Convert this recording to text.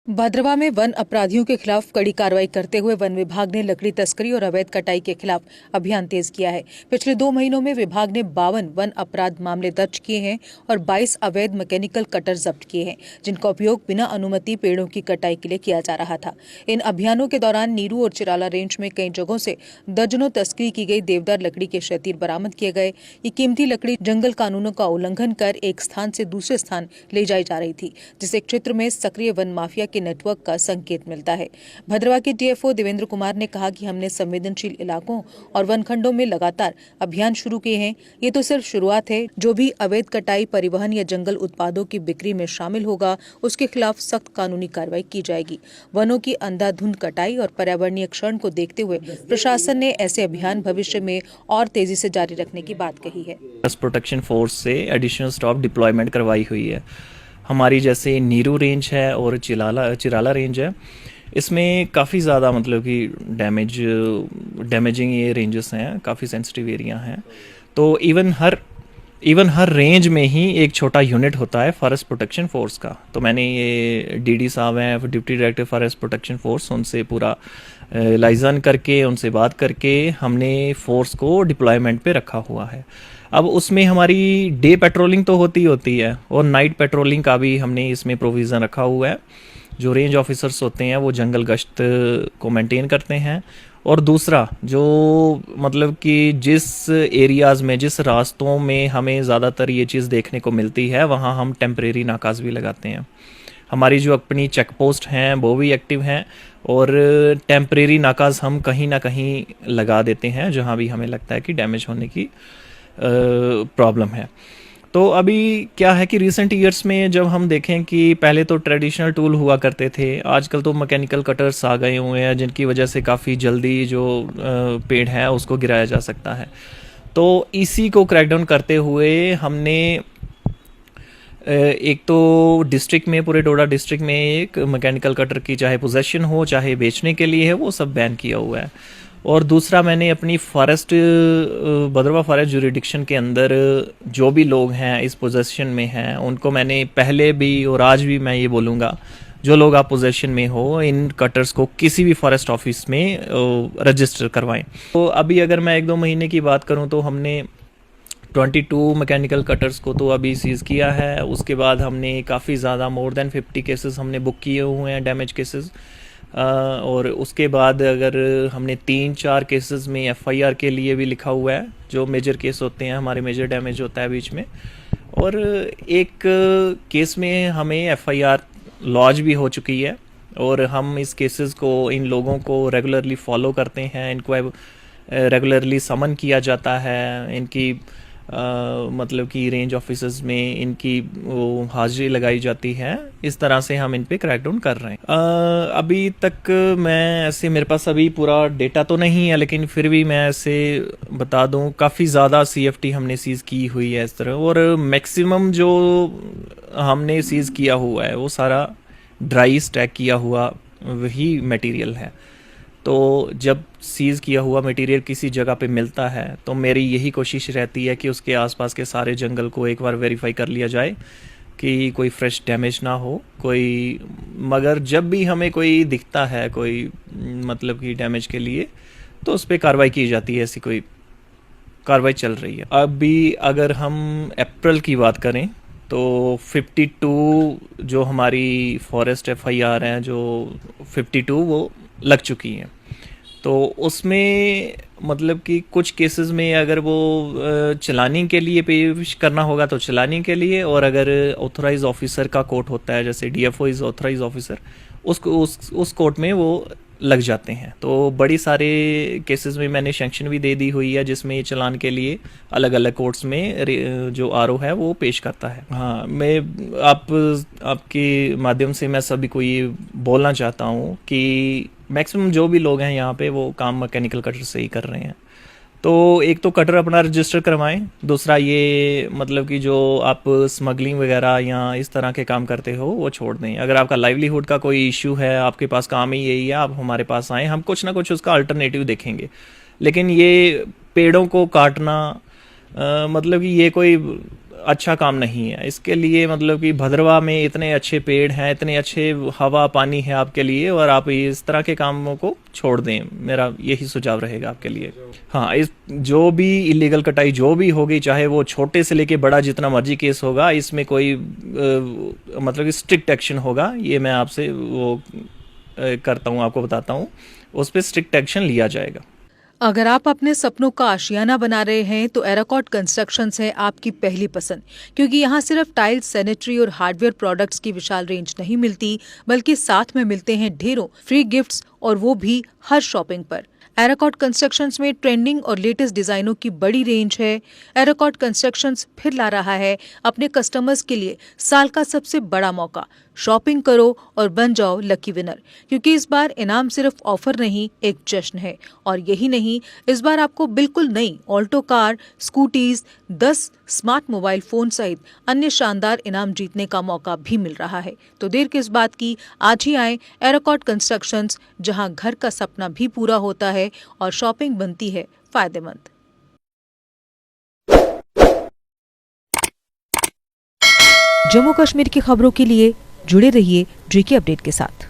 भादरवा में वन अपराधियों के खिलाफ कड़ी कार्रवाई करते हुए वन विभाग ने लकड़ी तस्करी और अवैध कटाई के खिलाफ अभियान तेज किया है। पिछले 2 महीनों में विभाग ने 52 वन अपराध मामले दर्ज किए हैं और 22 अवैध मैकेनिकल कटर जब्त किए हैं, जिनका उपयोग बिना अनुमति पेड़ों की कटाई के लिए किया जा रहा था। इन अभियानों के दौरान नीरू और चिराला रेंज में कई जगहों से दर्जनों तस्करी की गई देवदार लकड़ी के शतीर बरामद किए गए। ये कीमती लकड़ी जंगल कानूनों का उल्लंघन कर एक स्थान से दूसरे स्थान ले जाई जा रही थी, जिससे क्षेत्र में सक्रिय वन माफिया के नेटवर्क का संकेत मिलता है। भद्रवा के डीएफओ देवेंद्र कुमार ने कहा कि हमने संवेदनशील इलाकों और वनखंडों में लगातार अभियान शुरू किए हैं। ये तो सिर्फ शुरुआत है। जो भी अवैध कटाई, परिवहन या जंगल उत्पादों की बिक्री में शामिल होगा, उसके खिलाफ सख्त कानूनी कार्रवाई की जाएगी। वनों की अंधाधुंध कटाई और पर्यावरणीय क्षरण को देखते हुए प्रशासन ने ऐसे अभियान भविष्य में और तेजी से जारी रखने की बात कही है। प्रोटेक्शन फोर्स से एडिशनल स्टाफ डिप्लॉयमेंट करवाई हुई है। हमारी जैसे नीरू रेंज है और चिराला रेंज है, इसमें काफ़ी ज़्यादा मतलब कि डैमेजिंग ये रेंजेस हैं, काफ़ी सेंसिटिव एरिया हैं। तो इवन हर रेंज में ही एक छोटा यूनिट होता है फॉरेस्ट प्रोटेक्शन फोर्स का। तो मैंने ये डीडी साहब हैं, deputy director forest protection force, उनसे पूरा लाइजन करके, उनसे बात करके हमने फोर्स को डिप्लॉयमेंट पे रखा हुआ है। अब उसमें हमारी डे पेट्रोलिंग तो होती है और नाइट पेट्रोलिंग का भी हमने इसमें प्रोविज़न रखा हुआ है। जो रेंज ऑफिसर्स होते हैं वो जंगल गश्त को मेंटेन करते हैं। और दूसरा, जो मतलब कि जिस एरियाज़ में, जिस रास्तों में हमें ज़्यादातर ये चीज़ देखने को मिलती है, वहाँ हम टेम्परेरी नाकाज़ भी लगाते हैं। हमारी जो अपनी चेक पोस्ट हैं वो भी एक्टिव हैं और टेम्परेरी नाकाज़ हम कहीं ना कहीं लगा देते हैं जहाँ भी हमें लगता है कि डैमेज होने की प्रॉब्लम है। तो अभी क्या है कि रिसेंट ईयर्स में जब हम देखें कि पहले तो ट्रेडिशनल टूल हुआ करते थे, आजकल तो मैकेनिकल कटर्स आ गए हुए हैं, जिनकी वजह से काफ़ी जल्दी जो पेड़ है उसको गिराया जा सकता है। तो इसी को क्रैकडाउन करते हुए हमने एक तो डिस्ट्रिक्ट में, पूरे डोडा डिस्ट्रिक्ट में एक मैकेनिकल कटर की चाहे पोजेशन हो चाहे बेचने के लिए है, वो सब बैन किया हुआ है। और दूसरा, मैंने अपनी भद्रवा फॉरेस्ट ज्यूरिडिक्शन के अंदर जो भी लोग हैं इस पोजेशन में हैं, उनको मैंने पहले भी और आज भी मैं ये बोलूँगा, जो लोग आप पोजेशन में हो, इन कटर्स को किसी भी फॉरेस्ट ऑफिस में रजिस्टर करवाएं। तो अभी अगर मैं 1-2 महीने की बात करूँ तो हमने 22 मैकेनिकल कटर्स को तो अभी सीज़ किया है। उसके बाद हमने काफ़ी ज़्यादा, मोर देन 50 केसेस हमने बुक किए हुए हैं, डैमेज केसेस। और उसके बाद अगर हमने 3-4 केसेस में एफआईआर के लिए भी लिखा हुआ है, जो मेजर केस होते हैं, हमारे मेजर डैमेज होता है बीच में। और एक केस में हमें एफआईआर लॉज भी हो चुकी है और हम इस केसेस को, इन लोगों को रेगुलरली फॉलो करते हैं। इनको रेगुलरली समन किया जाता है। इनकी मतलब कि रेंज ऑफिसर्स में इनकी वो हाजिरी लगाई जाती है। इस तरह से हम इन पे क्रैकडाउन कर रहे हैं। अभी तक मैं ऐसे, मेरे पास अभी पूरा डेटा तो नहीं है, लेकिन फिर भी मैं ऐसे बता दूं, काफ़ी ज़्यादा सीएफटी हमने सीज़ की हुई है इस तरह। और मैक्सिमम जो हमने सीज़ किया हुआ है वो सारा ड्राई स्टैक किया हुआ वही मटेरियल है। तो जब सीज़ किया हुआ मटेरियल किसी जगह पे मिलता है तो मेरी यही कोशिश रहती है कि उसके आसपास के सारे जंगल को एक बार वेरीफाई कर लिया जाए कि कोई फ्रेश डैमेज ना हो कोई। मगर जब भी हमें कोई दिखता है कोई मतलब कि डैमेज के लिए, तो उस पर कार्रवाई की जाती है। ऐसी कोई कार्रवाई चल रही है। अभी अगर हम अप्रैल की बात करें तो 52 जो हमारी फॉरेस्ट एफआईआर हैं, जो 52 वो लग चुकी हैं। तो उसमें मतलब कि कुछ केसेस में अगर वो चलानी के लिए पेश करना होगा तो चलानी के लिए, और अगर ऑथराइज ऑफिसर का कोर्ट होता है, जैसे डीएफओ इज ऑथराइज ऑफिसर, उसको उस कोर्ट में वो लग जाते हैं। तो बड़ी सारे केसेस में मैंने सैंक्शन भी दे दी हुई है, जिसमें ये चलान के लिए अलग अलग कोर्ट्स में जो आरओ है वो पेश करता है। हाँ, मैं आपके माध्यम से मैं सभी को ये बोलना चाहता हूँ कि मैक्सिमम जो भी लोग हैं यहाँ पे वो काम मैकेनिकल कटर से ही कर रहे हैं। तो एक तो कटर अपना रजिस्टर करवाएं, दूसरा ये मतलब कि जो आप स्मगलिंग वगैरह या इस तरह के काम करते हो वो छोड़ दें। अगर आपका लाइवलीहुड का कोई इशू है, आपके पास काम ही यही है, आप हमारे पास आएँ, हम कुछ ना कुछ उसका अल्टरनेटिव देखेंगे। लेकिन ये पेड़ों को काटना मतलब कि ये कोई अच्छा काम नहीं है। इसके लिए मतलब कि भद्रवा में इतने अच्छे पेड़ हैं, इतने अच्छे हवा पानी है आपके लिए, और आप इस तरह के कामों को छोड़ दें, मेरा यही सुझाव रहेगा आपके लिए। हाँ, इस जो भी इलीगल कटाई जो भी होगी, चाहे वो छोटे से लेके बड़ा जितना मर्जी केस होगा, इसमें कोई मतलब कि स्ट्रिक्ट एक्शन होगा, ये मैं आपसे वो करता हूँ, आपको बताता हूँ, उस पर स्ट्रिक्ट एक्शन लिया जाएगा। अगर आप अपने सपनों का आशियाना बना रहे हैं तो एराकॉट कंस्ट्रक्शंस है आपकी पहली पसंद, क्योंकि यहाँ सिर्फ टाइल्स, सैनिटरी और हार्डवेयर प्रोडक्ट्स की विशाल रेंज नहीं मिलती, बल्कि साथ में मिलते हैं ढेरों फ्री गिफ्ट्स, और वो भी हर शॉपिंग पर। एराकॉट कंस्ट्रक्शंस में ट्रेंडिंग और लेटेस्ट डिजाइनों की बड़ी रेंज है। एराकॉट कंस्ट्रक्शंस फिर ला रहा है अपने कस्टमर्स के लिए साल का सबसे बड़ा मौका। शॉपिंग करो और बन जाओ लकी विनर, क्योंकि इस बार इनाम सिर्फ ऑफर नहीं, एक जश्न है। और यही नहीं, इस बार आपको बिल्कुल नई Alto car, scooties, 10 smart mobile phone सहित अन्य शानदार इनाम जीतने का मौका भी मिल रहा है। तो देर किस बात की, आज ही आए एराकॉट कंस्ट्रक्शंस, जहां घर का सपना भी पूरा होता है और शॉपिंग बनती है फायदेमंद। जम्मू कश्मीर की खबरों के लिए जुड़े रहिए JK अपडेट के साथ।